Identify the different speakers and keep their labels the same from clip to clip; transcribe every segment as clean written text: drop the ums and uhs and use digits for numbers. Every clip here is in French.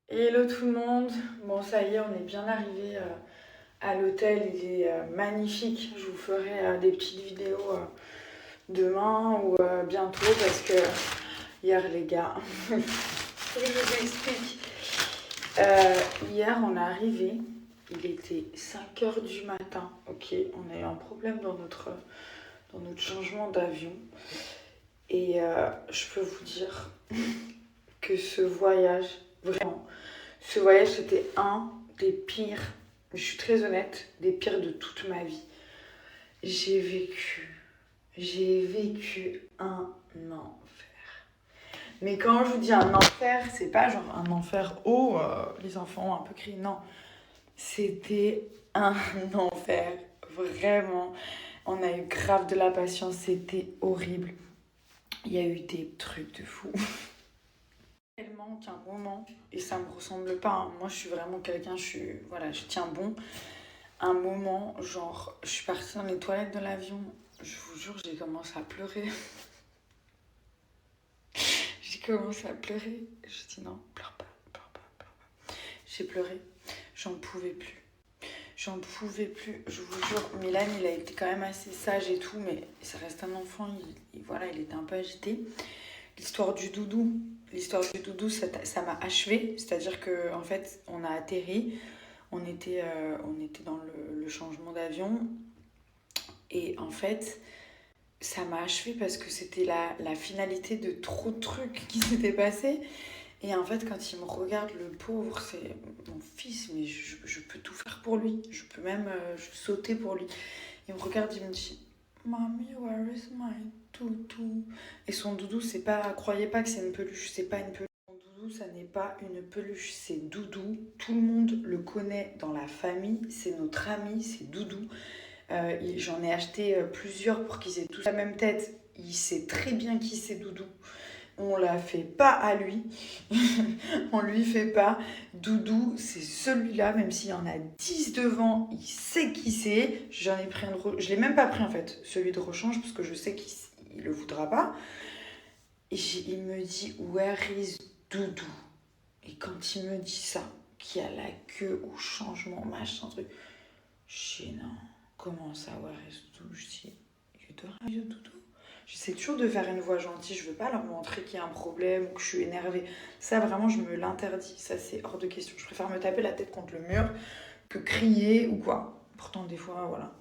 Speaker 1: Hello tout le monde, bon ça y est on est bien arrivé à l'hôtel, il est magnifique, je vous ferai des petites vidéos demain ou bientôt parce que hier les gars, faut que je vous explique. Hier on est arrivé, il était 5h du matin, ok, on a eu un problème dans notre changement d'avion et je peux vous dire que ce voyage, vraiment, ce voyage, c'était un des pires, je suis très honnête, des pires de toute ma vie. J'ai vécu un enfer. Mais quand je vous dis un enfer, c'est pas genre un enfer, les enfants ont un peu crié, non. C'était un enfer, vraiment. On a eu grave de la patience, c'était horrible. Il y a eu des trucs de fou. Tellement qu'un moment, et ça me ressemble pas, hein. Moi je suis vraiment quelqu'un, je tiens bon. Un moment, genre, je suis partie dans les toilettes de l'avion, je vous jure, j'ai commencé à pleurer. J'ai commencé à pleurer. Je dis non, pleure pas, pleure pas, pleure pas. J'ai pleuré, j'en pouvais plus. J'en pouvais plus, je vous jure. Milan, il a été quand même assez sage et tout, mais ça reste un enfant, il était un peu agité. L'histoire du doudou, ça m'a achevée. C'est-à-dire qu'en fait, on a atterri, on était dans le changement d'avion. Et en fait, ça m'a achevée parce que c'était la finalité de trop de trucs qui s'étaient passés. Et en fait, quand il me regarde, le pauvre, c'est mon fils, mais je peux tout faire pour lui. Je peux même sauter pour lui. Il me regarde, il me dit « Mommy, where is my doudou ?» Et son doudou, c'est pas... Croyez pas que c'est une peluche, c'est pas une peluche. Son doudou, ça n'est pas une peluche, c'est Doudou. Tout le monde le connaît dans la famille, c'est notre ami, c'est Doudou. J'en ai acheté plusieurs pour qu'ils aient tous la même tête. Il sait très bien qui c'est Doudou. On la fait pas à lui. On lui fait pas. Doudou, c'est celui-là, même s'il y en a 10 devant, il sait qui c'est. J'en ai pris un de je l'ai même pas pris en fait, celui de rechange, parce que je sais qu'il le voudra pas. Et il me dit Where is Doudou? Et quand il me dit ça, qu'il y a la queue au changement, machin truc, je dis non, comment ça, where is Doudou? Je dis You don't have your Doudou? J'essaie toujours de faire une voix gentille, je veux pas leur montrer qu'il y a un problème ou que je suis énervée. Ça, vraiment, je me l'interdis. Ça, c'est hors de question. Je préfère me taper la tête contre le mur que crier ou quoi. Pourtant, des fois, voilà.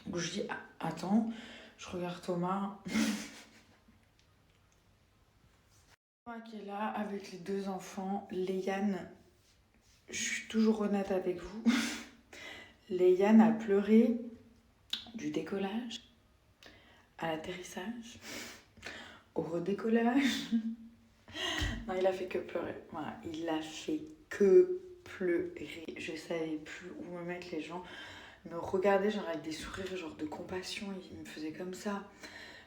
Speaker 1: Donc, je dis, attends, je regarde Thomas. Thomas qui est là avec les deux enfants. Léane, je suis toujours honnête avec vous. Léane a pleuré du décollage à l'atterrissage, au redécollage. Non, il a fait que pleurer. Voilà, il a fait que pleurer. Je savais plus où me mettre. Les gens me regardaient genre avec des sourires genre de compassion. Ils me faisaient comme ça.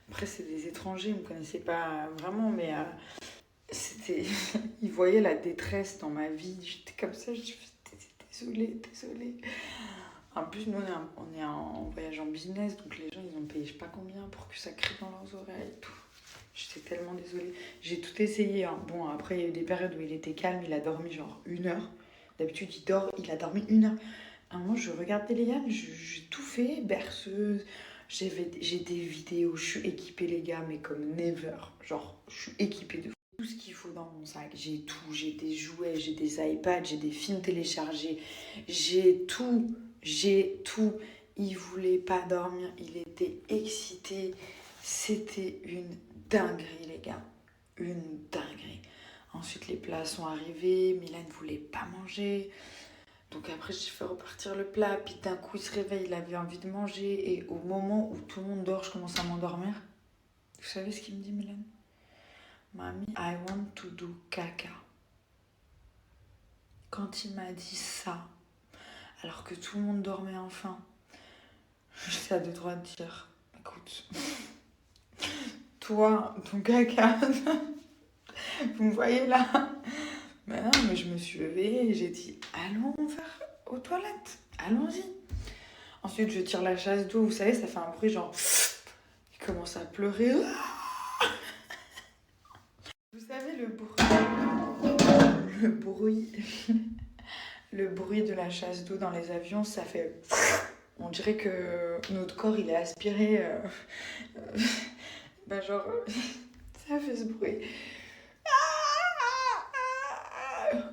Speaker 1: Après, c'est des étrangers, ils me connaissaient pas vraiment, mais c'était... Ils voyaient la détresse dans ma vie. J'étais comme ça, je disais désolée. En plus, nous, on est en voyage en business, donc les gens, ils ont payé je sais pas combien pour que ça crie dans leurs oreilles et tout. J'étais tellement désolée. J'ai tout essayé, hein. Bon, après, il y a eu des périodes où il était calme, il a dormi genre 1 heure. D'habitude, il a dormi 1 heure. À un moment, je regardais Léane, j'ai tout fait, berceuse. J'ai des vidéos, je suis équipée, les gars, mais comme never. Genre, je suis équipée de tout ce qu'il faut dans mon sac. J'ai tout, j'ai des jouets, j'ai des iPads, j'ai des films téléchargés. J'ai tout. Il voulait pas dormir, il était excité. C'était une dinguerie, les gars. Une dinguerie. Ensuite, les plats sont arrivés. Milan ne voulait pas manger. Donc après, j'ai fait repartir le plat. Puis d'un coup, il se réveille, il avait envie de manger. Et au moment où tout le monde dort, je commence à m'endormir. Vous savez ce qu'il me dit, Milan? Mamie, I want to do caca. Quand il m'a dit ça, alors que tout le monde dormait enfin, j'étais à deux droits de dire, écoute, toi, ton caca, vous me voyez là? Mais non, mais je me suis levée et j'ai dit, allons faire aux toilettes, allons-y. Ensuite, je tire la chasse d'eau, vous savez, ça fait un bruit genre, il commence à pleurer. Vous savez, le le bruit, le bruit de la chasse d'eau dans les avions, ça fait... On dirait que notre corps, il est aspiré. Ben genre, ça fait ce bruit.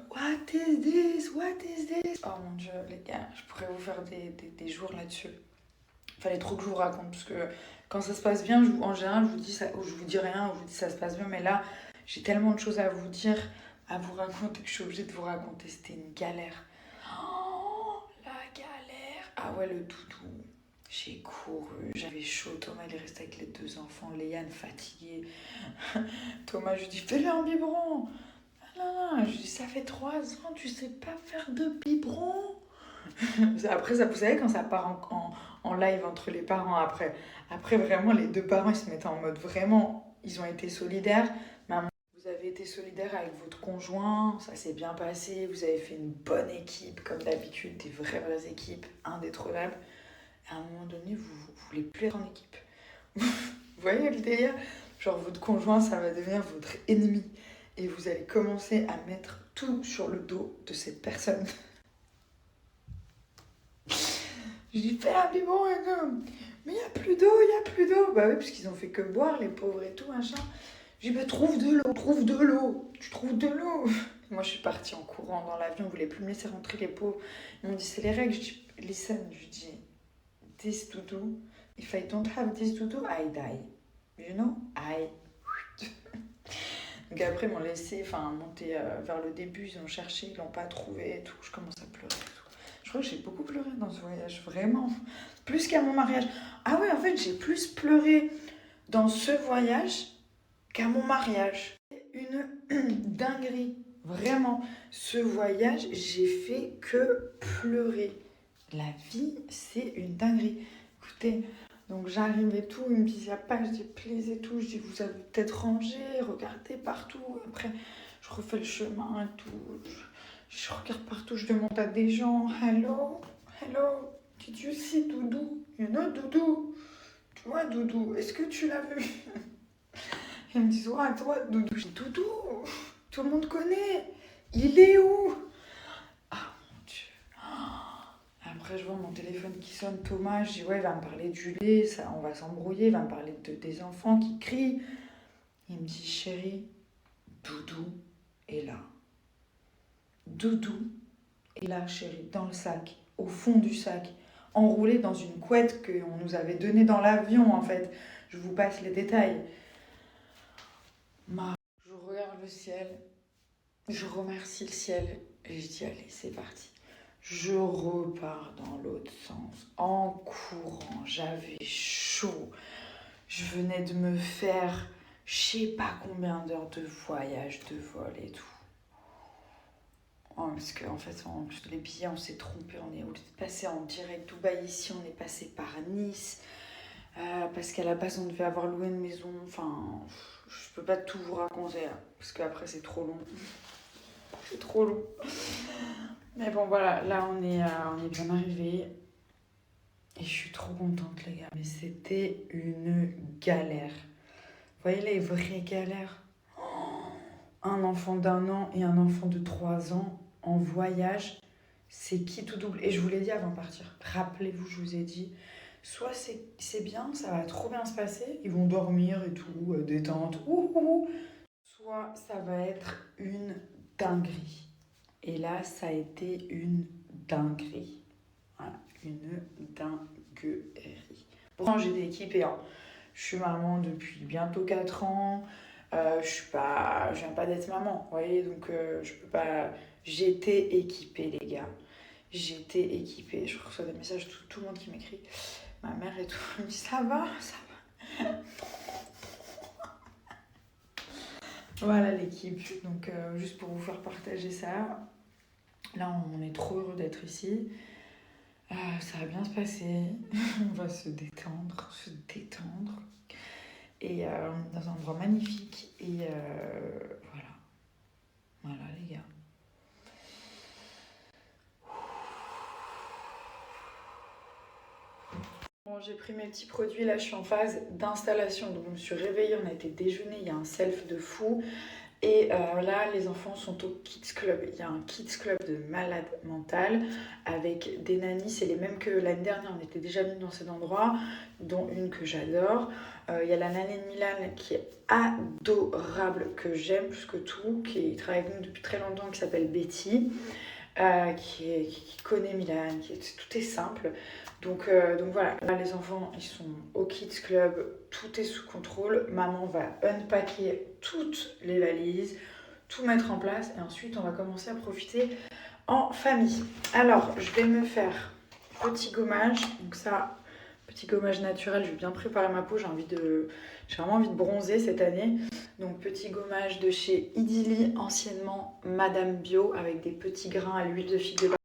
Speaker 1: What is this? What is this? Oh mon dieu, les gars, je pourrais vous faire des jours là-dessus. Fallait trop que je vous raconte, parce que quand ça se passe bien, en général, je vous dis ça, ou je vous dis rien, ou je vous dis ça se passe bien, mais là, j'ai tellement de choses à vous dire, à vous raconter, que je suis obligée de vous raconter. C'était une galère. Oh, la galère. Ah ouais, le doudou. J'ai couru, j'avais chaud. Thomas, il est resté avec les 2 enfants. Léane, fatiguée. Thomas, je lui dis, fais-le un biberon. Ah, je lui dis, ça fait 3 ans, tu sais pas faire de biberon. Après, ça, vous savez, quand ça part en live entre les parents, après, vraiment, les 2 parents, ils se mettent en mode vraiment, ils ont été solidaires. Maman, vous avez été solidaire avec votre conjoint, ça s'est bien passé, vous avez fait une bonne équipe, comme d'habitude, des vraies équipes, indétrônables. À un moment donné, vous voulez plus être en équipe. Vous voyez le délire? Genre, votre conjoint, ça va devenir votre ennemi. Et vous allez commencer à mettre tout sur le dos de cette personne. Je dis, fais un biberon, mais il n'y a plus d'eau, il n'y a plus d'eau. Bah oui, parce qu'ils ont fait que boire, les pauvres et tout, machin. Je dis, bah trouve de l'eau, tu trouves de l'eau. Moi, je suis partie en courant dans l'avion, ils ne voulaient plus me laisser rentrer, les pauvres. Ils m'ont dit, c'est les règles. Je dis, listen, je dis, this doudou, if I don't have this doudou, I die. You know, Donc après, ils m'ont laissé monter vers le début, ils ont cherché, ils l'ont pas trouvé et tout. Je commence à pleurer et tout. Je crois que j'ai beaucoup pleuré dans ce voyage, vraiment. Plus qu'à mon mariage. Ah ouais, en fait, j'ai plus pleuré dans ce voyage qu'à mon mariage. Une dinguerie, vraiment. Ce voyage, j'ai fait que pleurer. La vie, c'est une dinguerie. Écoutez, donc j'arrive et tout, il me dit, il n'y a pas, je dis, please et tout, je dis, vous avez peut-être rangé, regardez partout. Après, je refais le chemin et tout, je regarde partout, je demande à des gens, hello, did you see Doudou? You know Doudou? Tu vois Doudou, est-ce que tu l'as vu? Ils me disent, ouais, toi Doudou. Je dis, Doudou, tout le monde connaît, il est où? Après, je vois mon téléphone qui sonne, Thomas, je dis, ouais, il va me parler du lait, ça, on va s'embrouiller, il va me parler des enfants qui crient. Il me dit, chérie, Doudou est là. Doudou est là, chérie, dans le sac, au fond du sac, enroulé dans une couette qu'on nous avait donnée dans l'avion, en fait. Je vous passe les détails. Je regarde le ciel, je remercie le ciel, et je dis, allez, c'est parti. Je repars dans l'autre sens, en courant, j'avais chaud. Je venais de me faire, je sais pas combien d'heures de voyage, de vol et tout. Oh, parce qu'en fait, les billets, on s'est trompé. Au lieu de passer en direct Dubaï ici, on est passé par Nice. Parce qu'à la base, on devait avoir loué une maison. Enfin, je peux pas tout vous raconter, hein, parce qu'après, c'est trop long. C'est trop long. Mais bon, voilà, là, on est bien arrivé. Et je suis trop contente, les gars. Mais c'était une galère. Vous voyez les vraies galères? Un enfant d'1 an et un enfant de 3 ans en voyage, c'est qui tout double. Et je vous l'ai dit avant de partir. Rappelez-vous, je vous ai dit, soit c'est bien, ça va trop bien se passer, ils vont dormir et tout, détente, soit ça va être une dinguerie. Et là, ça a été une dinguerie. Voilà, une dinguerie. Pourtant, j'étais équipée. Hein. Je suis maman depuis bientôt 4 ans. Je viens pas d'être maman, vous voyez, donc je peux pas. J'étais équipée, les gars. J'étais équipée. Je reçois des messages, tout le monde qui m'écrit. Ma mère et tout, elle me dit ça va. Voilà l'équipe. Donc juste pour vous faire partager ça. Là, on est trop heureux d'être ici. Ça va bien se passer. On va se détendre. Et dans un endroit magnifique. Et voilà. Voilà, les gars. Bon, j'ai pris mes petits produits. Là, je suis en phase d'installation. Donc, je me suis réveillée. On a été déjeuner. Il y a un self de fou. Et là, les enfants sont au Kids Club. Il y a un Kids Club de malade mental avec des nannies. C'est les mêmes que l'année dernière. On était déjà venus dans cet endroit, dont une que j'adore. Il y a la nanny de Milan qui est adorable, que j'aime plus que tout, qui travaille avec nous depuis très longtemps, qui s'appelle Betty, qui connaît Milan, tout est simple. Donc voilà, là les enfants ils sont au Kids Club, tout est sous contrôle. Maman va unpacker toutes les valises, tout mettre en place et ensuite on va commencer à profiter en famille. Alors je vais me faire petit gommage, donc ça, petit gommage naturel, je vais bien préparer ma peau, j'ai vraiment envie de bronzer cette année. Donc petit gommage de chez Idili, anciennement Madame Bio, avec des petits grains à l'huile de figue de